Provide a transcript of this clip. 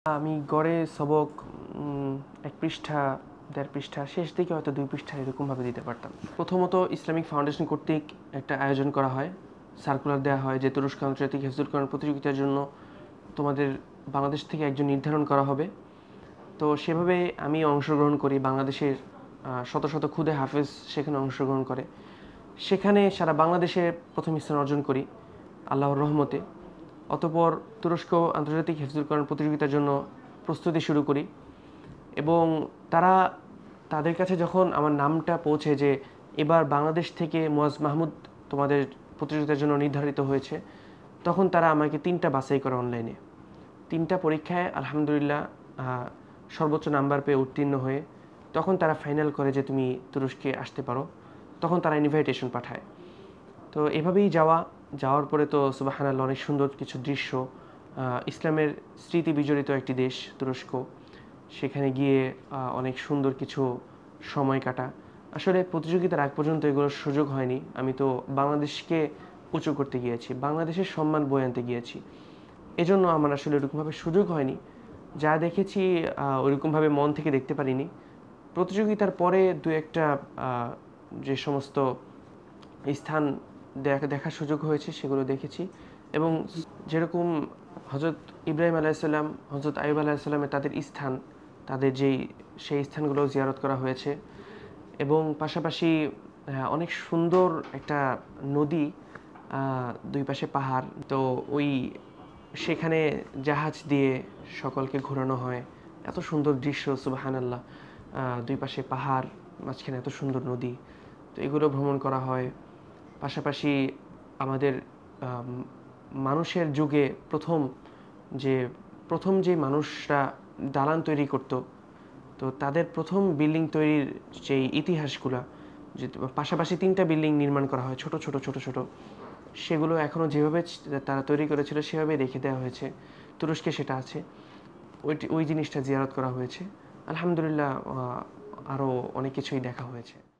আমি গড়ে সবক ১ পৃষ্ঠা ১.৫ পৃষ্ঠা শেষ দিকে হয়তো ২ পৃষ্ঠা এরকমভাবে দিতে পারতাম। প্রথমত ইসলামিক ফাউন্ডেশন কর্তৃক একটা আয়োজন করা হয়, সার্কুলার দেওয়া হয় যে তুরস্ক আন্তর্জাতিক হিফজুল কোরআন প্রতিযোগিতার জন্য তোমাদের বাংলাদেশ থেকে একজন নির্ধারণ করা হবে। তো সেভাবে আমি অংশগ্রহণ করি। বাংলাদেশের শত শত ক্ষুদে হাফেজ সেখানে অংশগ্রহণ করে। সেখানে সারা বাংলাদেশে প্রথম স্থান অর্জন করি আল্লাহর রহমতে। অতঃপর তুরস্ক আন্তর্জাতিক হিফজুল কোরআন প্রতিযোগিতার জন্য প্রস্তুতি শুরু করি এবং তাদের কাছে যখন আমার নামটা পৌঁছে যে এবার বাংলাদেশ থেকে মুয়াজ মাহমুদ তোমাদের প্রতিযোগিতার জন্য নির্ধারিত হয়েছে, তখন তারা আমাকে 3টা বাছাই করে অনলাইনে। 3টা পরীক্ষায় আলহামদুলিল্লাহ সর্বোচ্চ নাম্বার পেয়ে উত্তীর্ণ হয়ে তখন তারা ফাইনাল করে যে তুমি তুরস্কে আসতে পারো। তখন তারা ইনভাইটেশন পাঠায়। তো এভাবেই যাওয়ার পরে তো সুবহানাল্লাহ অনেক সুন্দর কিছু দৃশ্য, ইসলামের স্মৃতি বিজড়িত একটি দেশ তুরস্ক। সেখানে গিয়ে অনেক সুন্দর কিছু সময় কাটা। আসলে প্রতিযোগিতার আগ পর্যন্ত এগুলোর সুযোগ হয়নি। আমি তো বাংলাদেশকে উঁচু করতে গিয়েছি, বাংলাদেশের সম্মান বয়ে আনতে গিয়েছি। এজন্য আমার আসলে ওরকমভাবে সুযোগ হয়নি। যা দেখেছি ওইরকমভাবে মন থেকে দেখতে পারিনি। প্রতিযোগিতার পরে ২-১টা যে সমস্ত স্থান দেখার সুযোগ হয়েছে সেগুলো দেখেছি এবং যেরকম হযরত ইব্রাহিম আলাইহিসসালাম, হযরত আইয়ুব আলাইহিসসালামের তাদের স্থান, তাদের সেই স্থানগুলো জিয়ারত করা হয়েছে এবং পাশাপাশি অনেক সুন্দর একটা নদী, ২ পাশে পাহাড়। তো সেখানে জাহাজ দিয়ে সকলকে ঘোরানো হয়। এত সুন্দর দৃশ্য সুবহানাল্লাহ। ২ পাশে পাহাড়, মাঝখানে এত সুন্দর নদী। তো এগুলো ভ্রমণ করা হয়। পাশাপাশি আমাদের মানুষের যুগে প্রথম যে মানুষরা দালান তৈরি করত, তো তাদের প্রথম বিল্ডিং তৈরির যেই ইতিহাসগুলা, যে পাশাপাশি 3টা বিল্ডিং নির্মাণ করা হয় ছোট ছোট, সেগুলো এখনও যেভাবে তারা তৈরি করেছিল সেভাবেই রেখে দেওয়া হয়েছে। তুরস্কে সেটা আছে। ওই জিনিসটা জিয়ারত করা হয়েছে। আলহামদুলিল্লাহ আরও অনেক কিছুই দেখা হয়েছে।